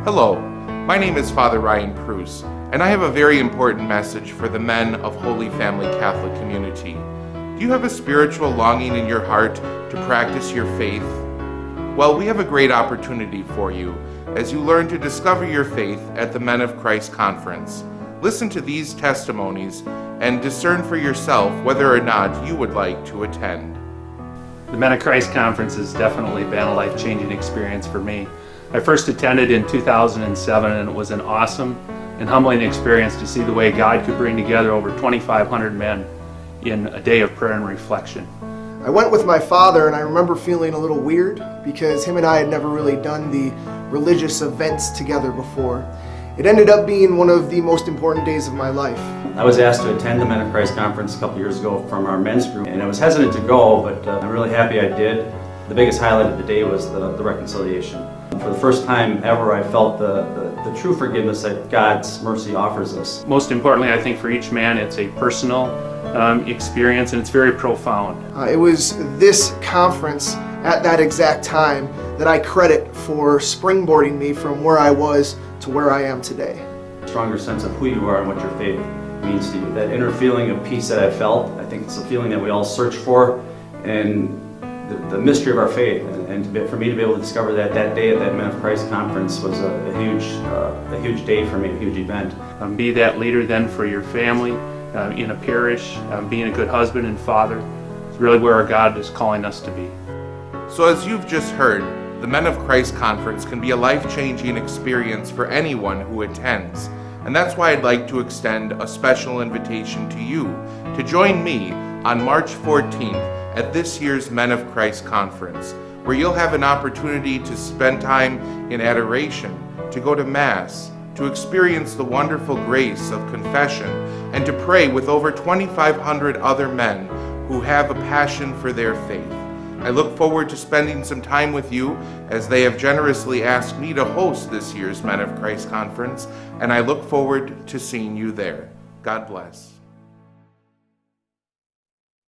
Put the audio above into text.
Hello, my name is Father Ryan Preuss, and I have a very important message for the men of Holy Family Catholic Community. Do you have a spiritual longing in your heart to practice your faith? Well, we have a great opportunity for you as you learn to discover your faith at the Men of Christ Conference. Listen to these testimonies and discern for yourself whether or not you would like to attend. The Men of Christ Conference has definitely been a life-changing experience for me. I first attended in 2007, and it was an awesome and humbling experience to see the way God could bring together over 2,500 men in a day of prayer and reflection. I went with my father, and I remember feeling a little weird because him and I had never really done the religious events together before. It ended up being one of the most important days of my life. I was asked to attend the Men of Christ Conference a couple years ago from our men's group, and I was hesitant to go, but I'm really happy I did. The biggest highlight of the day was the reconciliation. For the first time ever, I felt the true forgiveness that God's mercy offers us. Most importantly, I think for each man, it's a personal experience, and it's very profound. It was this conference at that exact time that I credit for springboarding me from where I was to where I am today. A stronger sense of who you are and what your faith means to you. That inner feeling of peace that I felt, I think it's a feeling that we all search for, and the mystery of our faith, and for me to be able to discover that day at that Men of Christ Conference was a huge day for me, a huge event. Be that leader then for your family in a parish, being a good husband and father. It's really where our God is calling us to be. So as you've just heard, the Men of Christ Conference can be a life-changing experience for anyone who attends. And that's why I'd like to extend a special invitation to you to join me on March 14th at this year's Men of Christ Conference, where you'll have an opportunity to spend time in adoration, to go to Mass, to experience the wonderful grace of confession, and to pray with over 2,500 other men who have a passion for their faith. I look forward to spending some time with you as they have generously asked me to host this year's Men of Christ Conference, and I look forward to seeing you there. God bless.